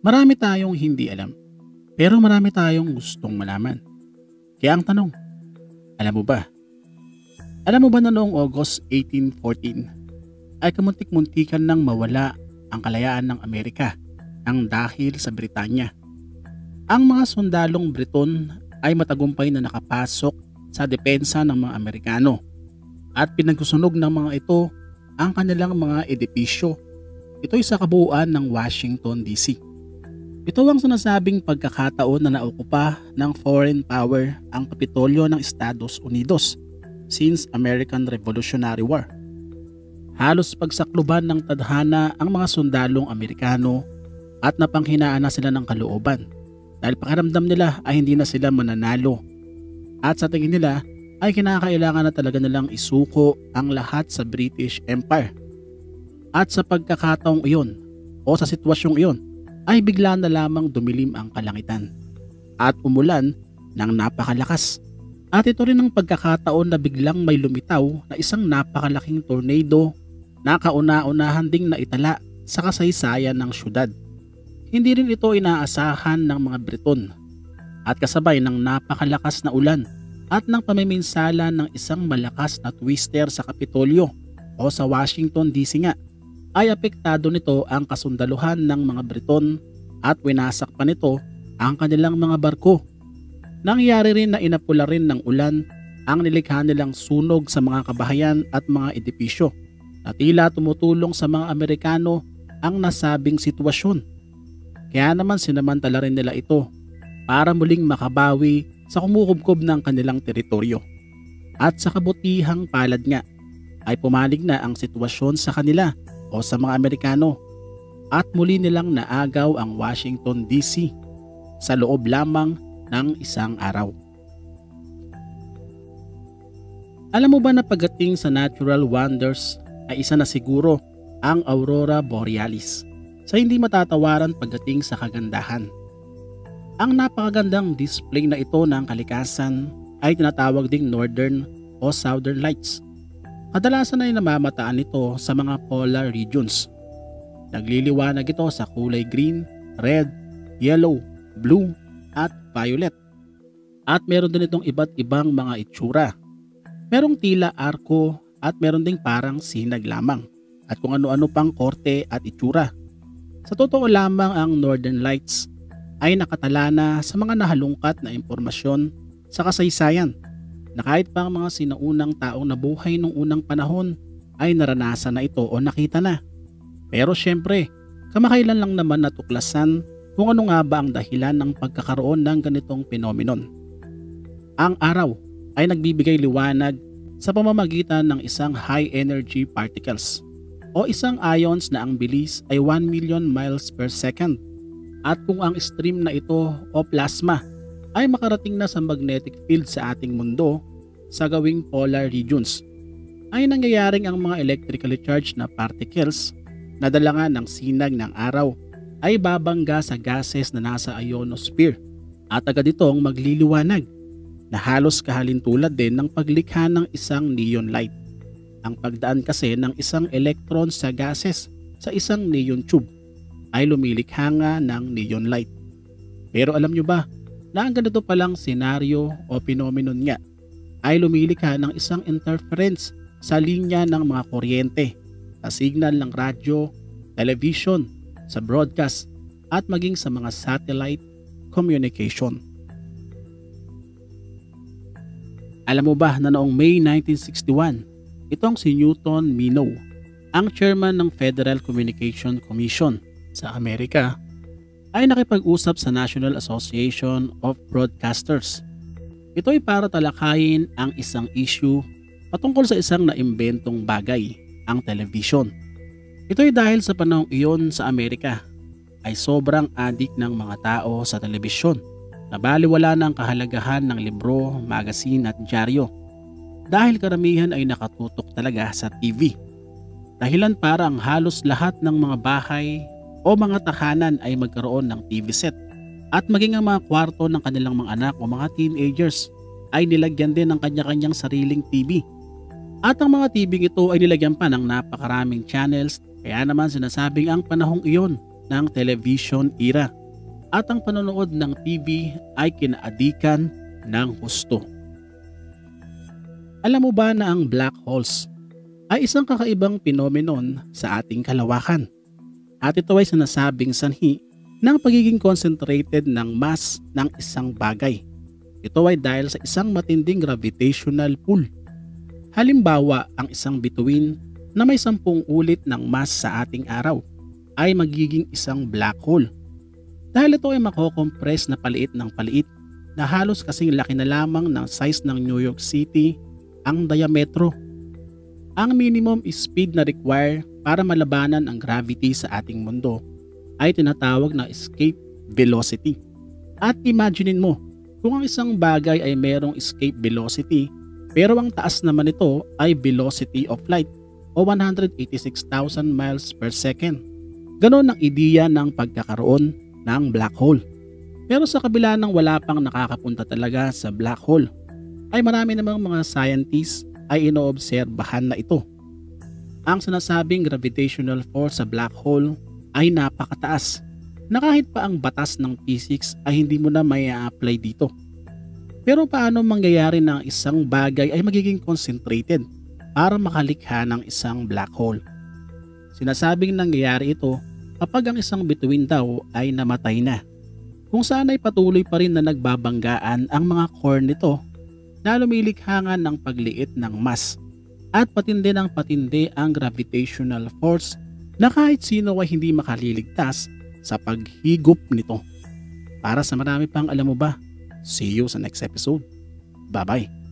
Marami tayong hindi alam, pero marami tayong gustong malaman. Kaya ang tanong, alam mo ba? Alam mo ba na noong August 1814 ay kamuntik-muntikan nang mawala ang kalayaan ng Amerika ang dahil sa Britanya. Ang mga sundalong Briton ay matagumpay na nakapasok sa depensa ng mga Amerikano at pinagsusunog ng mga ito ang kanilang mga edipisyo. Ito'y sa kabuuan ng Washington DC. Ito ang sinasabing pagkakataon na naukupa ng foreign power ang Kapitolyo ng Estados Unidos since American Revolutionary War. Halos pagsakluban ng tadhana ang mga sundalong Amerikano at napanghinaan na sila ng kalooban dahil pakiramdam nila ay hindi na sila mananalo at sa tingin nila ay kinakailangan na talaga nilang isuko ang lahat sa British Empire. At sa pagkakataong iyon o sa sitwasyong iyon ay bigla na lamang dumilim ang kalangitan at umulan ng napakalakas. At ito rin ang pagkakataon na biglang may lumitaw na isang napakalaking tornado na kauna-unahan ding naitala sa kasaysayan ng syudad. Hindi rin ito inaasahan ng mga Briton at kasabay ng napakalakas na ulan at ng pamiminsala ng isang malakas na twister sa Kapitolyo o sa Washington DC nga ay apektado nito ang kasundaluhan ng mga Briton at winasak pa nito ang kanilang mga barko. Nangyari rin na inapula rin ng ulan ang nilikha nilang sunog sa mga kabahayan at mga edipisyo na tila tumutulong sa mga Amerikano ang nasabing sitwasyon. Kaya naman sinamantala rin nila ito para muling makabawi sa kumukubkob ng kanilang teritoryo. At sa kabutihang palad nga ay pumalig na ang sitwasyon sa kanila o sa mga Amerikano at muli nilang naagaw ang Washington DC sa loob lamang ng isang araw. Alam mo ba na pagdating sa natural wonders ay isa na siguro ang Aurora Borealis sa hindi matatawaran pagdating sa kagandahan. Ang napakagandang display na ito ng kalikasan ay tinatawag ding Northern o Southern Lights. Kadalasan ay namamataan ito sa mga polar regions. Nagliliwanag ito sa kulay green, red, yellow, blue, at violet. At meron din itong iba't ibang mga itsura. Merong tila arko at meron ding parang sinag lamang at kung ano-ano pang korte at itsura. Sa totoo lamang ang Northern Lights ay nakatala na sa mga nahalungkat na impormasyon sa kasaysayan na kahit pa ang mga sinaunang taong nabuhay nung unang panahon ay naranasan na ito o nakita na. Pero syempre, kamakailan lang naman natuklasan kung ano nga ba ang dahilan ng pagkakaroon ng ganitong phenomenon. Ang araw ay nagbibigay liwanag sa pamamagitan ng isang high energy particles o isang ions na ang bilis ay 1 million miles per second. At kung ang stream na ito o plasma ay makarating na sa magnetic field sa ating mundo sa gawing polar regions, ay nangyayaring ang mga electrically charged na particles na dala nga ng sinag ng araw ay babangga sa gases na nasa ionosphere at agad itong magliliwanag na halos kahalintulad din ng paglikha ng isang neon light. Ang pagdaan kasi ng isang electron sa gases sa isang neon tube ay lumilikha nga ng neon light. Pero alam nyo ba na ang ganito palang senaryo o phenomenon nga ay lumilikha ng isang interference sa linya ng mga kuryente, sa signal ng radyo, television, sa broadcast at maging sa mga satellite communication. Alam mo ba na noong May 1961, itong si Newton Minow, ang chairman ng Federal Communication Commission sa Amerika, ay nakipag-usap sa National Association of Broadcasters. Ito ay para talakayin ang isang issue patungkol sa isang naimbentong bagay, ang television. Ito ay dahil sa panahong iyon sa Amerika ay sobrang adik ng mga tao sa telebisyon na baliwala ng kahalagahan ng libro, magazine at dyaryo dahil karamihan ay nakatutok talaga sa TV. Dahilan para ang halos lahat ng mga bahay o mga tahanan ay magkaroon ng TV set at maging ang mga kwarto ng kanilang mga anak o mga teenagers ay nilagyan din ng kanya-kanyang sariling TV. At ang mga TV ito ay nilagyan pa ng napakaraming channels, kaya naman sinasabing ang panahong iyon ng television era at ang panonood ng TV ay kinaadikan ng husto. Alam mo ba na ang black holes ay isang kakaibang phenomenon sa ating kalawakan? At ito ay sinasabing sanhi ng pagiging concentrated ng mass ng isang bagay. Ito ay dahil sa isang matinding gravitational pull. Halimbawa, ang isang bituin na may 10 ulit ng mass sa ating araw ay magiging isang black hole. Dahil ito ay makokompress na paliit ng paliit na halos kasing laki na lamang ng size ng New York City ang diametro. Ang minimum speed na require para malabanan ang gravity sa ating mundo ay tinatawag na escape velocity. At imaginein mo, kung ang isang bagay ay mayroong escape velocity pero ang taas naman ito ay velocity of light o 186,000 miles per second. Ganon ang ideya ng pagkakaroon ng black hole. Pero sa kabila ng wala pang nakakapunta talaga sa black hole, ay marami namang mga scientists ay inoobserbahan na ito. Ang sinasabing gravitational force sa black hole ay napakataas na kahit pa ang batas ng physics ay hindi mo na may a-apply dito. Pero paano mangyayari na isang bagay ay magiging concentrated para makalikha ng isang black hole? Sinasabing nangyayari ito kapag ang isang bituin daw ay namatay na, kung saan ay patuloy pa rin na nagbabanggaan ang mga core nito na lumilikha nga ng pagliit ng mass at patindi ng patindi ang gravitational force na kahit sino ay hindi makaliligtas sa paghigop nito. Para sa marami pang alam mo ba, see you sa next episode. Bye-bye.